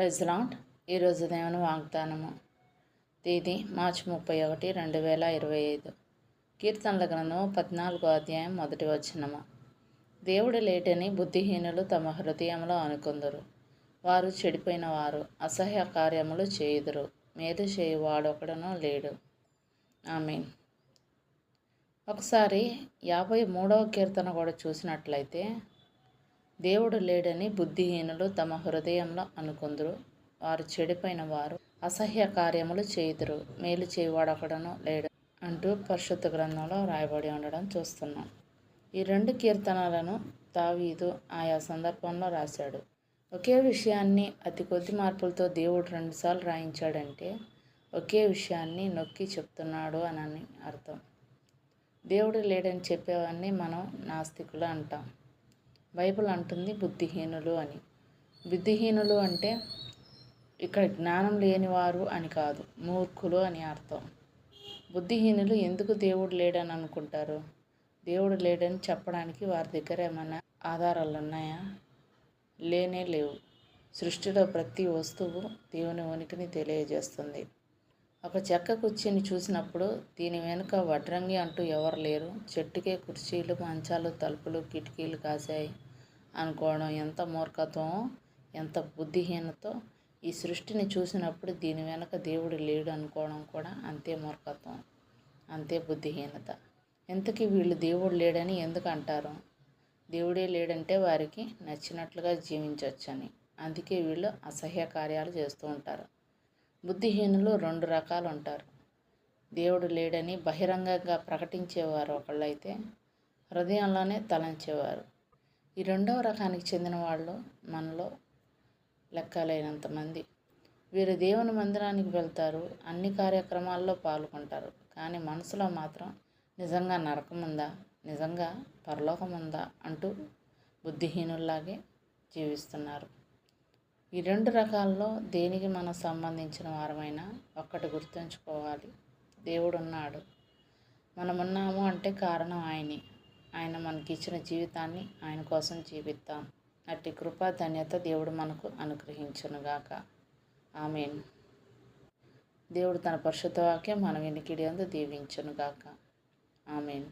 Praise lord. ఈరోజు దేవుని వాగ్దానము. తేదీ మార్చి 31, 2025. కీర్తనల గ్రంథము 14వ అధ్యాయం 1వ వచనము. దేవుడు లేటని బుద్ధిహీనులు తమ హృదయంలో అనుకుందురు. వారు చెడిపోయిన వారు, అసహ్య కార్యములు చేయుదురు. మేలు చేయువాడొకడునూ లేడు. ఆమేన్. ఒకసారి 53వ కీర్తన కూడా చూసినట్లయితే, దేవుడు లేడని బుద్ధిహీనులు తమ హృదయంలో అనుకుందురు. వారు చెడిపోయిన వారు, అసహ్య కార్యములు చేయుదురు. మేలు చేయువాడొకడునూ లేడు అంటూ పరిశుద్ధ గ్రంథంలో రాయబడి ఉండడం చూస్తున్నాం. ఈ రెండు కీర్తనలను దావీదు ఆయా సందర్భంలో రాశాడు. ఒకే విషయాన్ని అతి కొద్ది మార్పులతో దేవుడు రెండుసార్లు రాయించాడంటే ఒకే విషయాన్ని నొక్కి చెప్తున్నాడు అని అర్థం. దేవుడు లేడని చెప్పేవాన్ని మనం నాస్తికులు అంటాం. బైబిల్ అంటుంది బుద్ధిహీనులు అని. బుద్ధిహీనులు అంటే ఇక్కడ జ్ఞానం లేనివారు అని కాదు, మూర్ఖులు అని అర్థం. బుద్ధిహీనులు ఎందుకు దేవుడు లేడని అనుకుంటారు? దేవుడు లేడని చెప్పడానికి వారి దగ్గర ఏమైనా ఆధారాలు ఉన్నాయా? లేనే లేవు. సృష్టిలో ప్రతి వస్తువు దేవుని ఉనికిని తెలియజేస్తుంది. ఒక చెక్క కుర్చీని చూసినప్పుడు దీని వెనుక వడ్రంగి అంటూ ఎవరు లేరు, చెట్టుకే కుర్చీలు, మంచాలు, తలుపులు, కిటికీలు కాశాయి అనుకోవడం ఎంత మూర్ఖత్వమో, ఎంత బుద్ధిహీనతో. ఈ సృష్టిని చూసినప్పుడు దీని వెనుక దేవుడు లేడు అనుకోవడం కూడా అంతే మూర్ఖత్వం, అంతే బుద్ధిహీనత. ఇంతకీ వీళ్ళు దేవుడు లేడని ఎందుకు అంటారు? దేవుడే లేడంటే వారికి నచ్చినట్లుగా జీవించవచ్చని. అందుకే వీళ్ళు అసహ్య కార్యాలు చేస్తూ ఉంటారు. బుద్ధిహీనులు రెండు రకాలు ఉంటారు. దేవుడు లేడని బహిరంగంగా ప్రకటించేవారు ఒకళ్ళైతే, హృదయంలోనే తలంచేవారు. ఈ రెండవ రకానికి చెందిన వాళ్ళు మనలో లెక్కలేనంతమంది. వీరు దేవుని మందిరానికి వెళ్తారు, అన్ని కార్యక్రమాల్లో పాల్గొంటారు. కానీ మనసులో మాత్రం నిజంగా నరకం ఉందా, నిజంగా పరలోకం ఉందా అంటూ బుద్ధిహీనుల్లాగే జీవిస్తున్నారు. ఈ రెండు రకాల్లో దేనికి మనం సంబంధించిన వారమైనా ఒక్కటి గుర్తుంచుకోవాలి, దేవుడు ఉన్నాడు. మనమున్నాము అంటే కారణం ఆయనే. ఆయన మనకిచ్చిన జీవితాన్ని ఆయన కోసం జీవిద్దాం. అట్టి కృపా ధన్యత దేవుడు మనకు అనుగ్రహించునుగాక. ఆమేన్. దేవుడు తన పరిశుద్ధ వాక్యం మన వినికిడి యందు దీవించునుగాక. ఆమేన్.